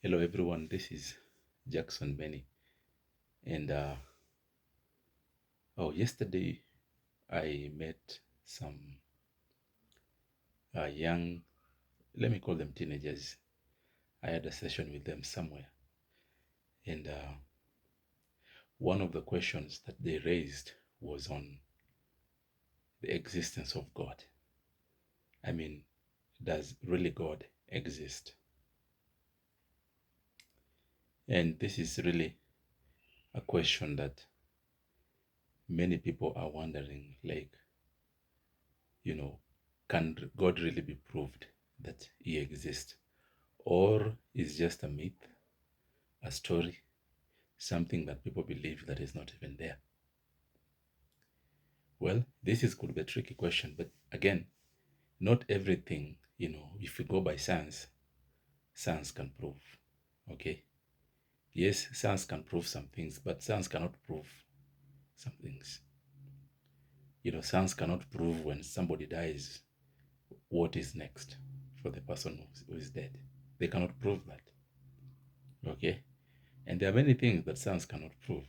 Hello, everyone. This is Jackson Benny. And yesterday I met some young, let me call them teenagers. I had a session with them somewhere. And one of the questions that they raised was on the existence of God. I mean, does really God exist? And this is really a question that many people are wondering, like, you know, can God really be proved that he exists? Or is just a myth, a story, something that people believe that is not even there? Well, could be a tricky question, but again, not everything, if we go by science can prove. Okay. Yes, science can prove some things, but science cannot prove some things. Science cannot prove when somebody dies what is next for the person who is dead. They cannot prove that. Okay. And there are many things that science cannot prove.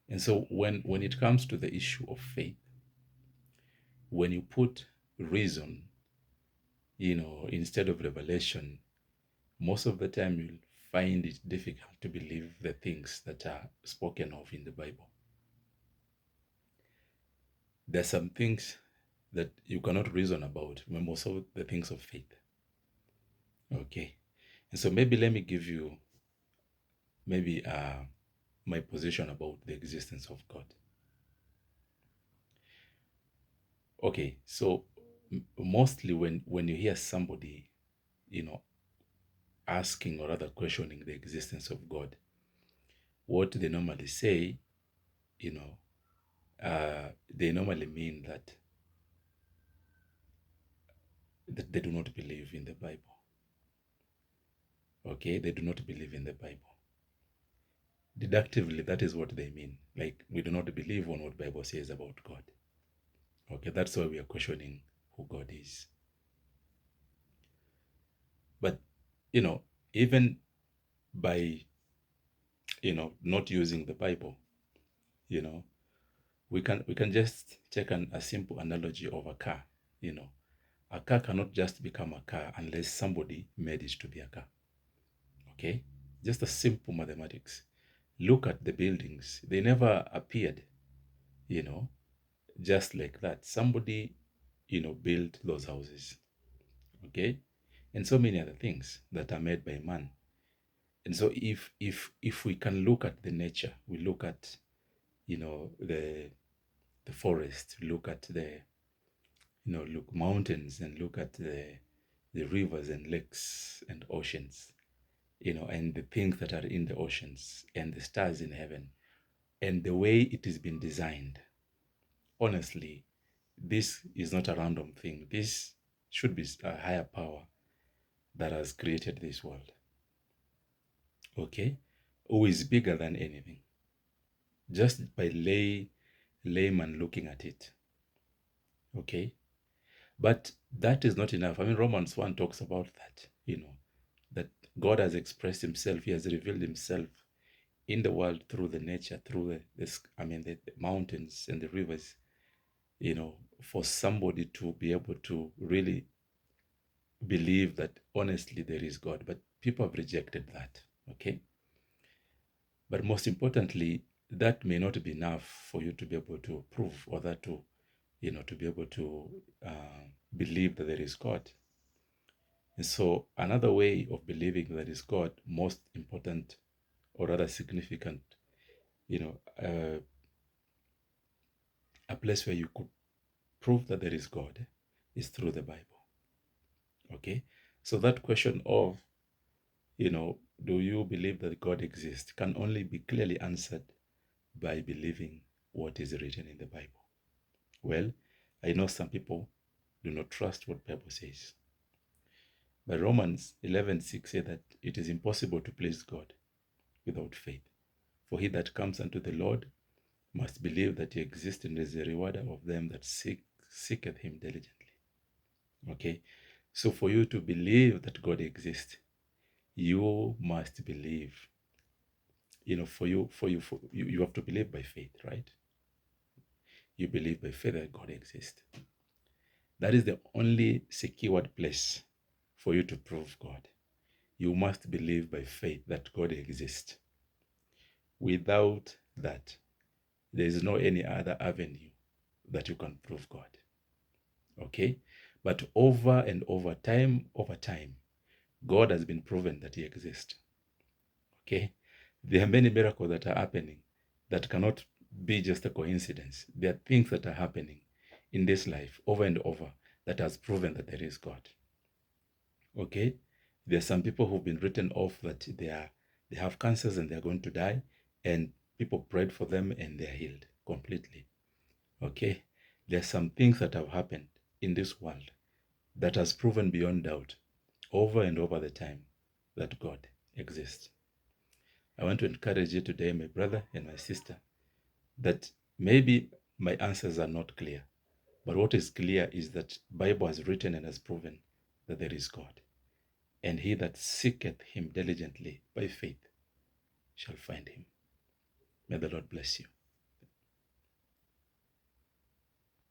And so when it comes to the issue of faith, when you put reason, instead of revelation, most of the time you'll find it difficult to believe the things that are spoken of in the Bible. There are some things that you cannot reason about, most of the things of faith. Okay. And so maybe let me give you maybe my position about the existence of God. Okay, so mostly when you hear somebody, you know, asking or rather questioning the existence of God, what they normally say, you know, they normally mean that they do not believe in the Bible. Okay, they do not believe in the Bible. Deductively, that is what they mean. Like, we do not believe on what Bible says about God. Okay, that's why we are questioning who God is. But even by not using the Bible, you know, we can just take a simple analogy of a car. A car cannot just become a car unless somebody made it to be a car. Okay, just a simple mathematics. Look at the buildings; they never appeared, you know, just like that. Somebody, built those houses. Okay, and so many other things that are made by man. And so if we can look at the nature, we look at the forest, look at the look mountains, and look at the rivers and lakes and oceans, and the things that are in the oceans and the stars in heaven, and the way it has been designed. Honestly, this is not a random thing. This should be a higher power that has created this world. Okay, who is bigger than anything? Just by layman looking at it. Okay, but that is not enough. I mean, Romans 1 talks about that, that God has expressed himself, he has revealed himself in the world through the nature, through the mountains and the rivers, for somebody to be able to really believe that honestly there is God. But people have rejected that. Okay. But most importantly, that may not be enough for you to be able to prove, or that to be able to believe that there is God. And so another way of believing that is God, most important or rather significant, you know, uh, a place where you could prove that there is God is through the Bible. Okay. So that question of, do you believe that God exists, can only be clearly answered by believing what is written in the Bible. Well, I know some people do not trust what Bible says. But Romans 11:6 says that it is impossible to please God without faith. For he that comes unto the Lord must believe that he exists and is a rewarder of them that seeketh him diligently. Okay? So for you to believe that God exists, You must believe. You have to believe by faith, right? You believe by faith that God exists. That is the only secured place for you to prove God. You must believe by faith that God exists. Without that, there is no any other avenue that you can prove God. Okay? But over and over time, God has been proven that he exists. Okay? There are many miracles that are happening that cannot be just a coincidence. There are things that are happening in this life over and over that has proven that there is God. Okay? There are some people who've been written off that they have cancers and they're going to die, and people prayed for them and they're healed completely. Okay? There are some things that have happened in this world that has proven beyond doubt over and over the time that God exists. I want to encourage you today, my brother and my sister, that maybe my answers are not clear, but what is clear is that Bible has written and has proven that there is God, and he that seeketh him diligently by faith shall find him. May the Lord bless you.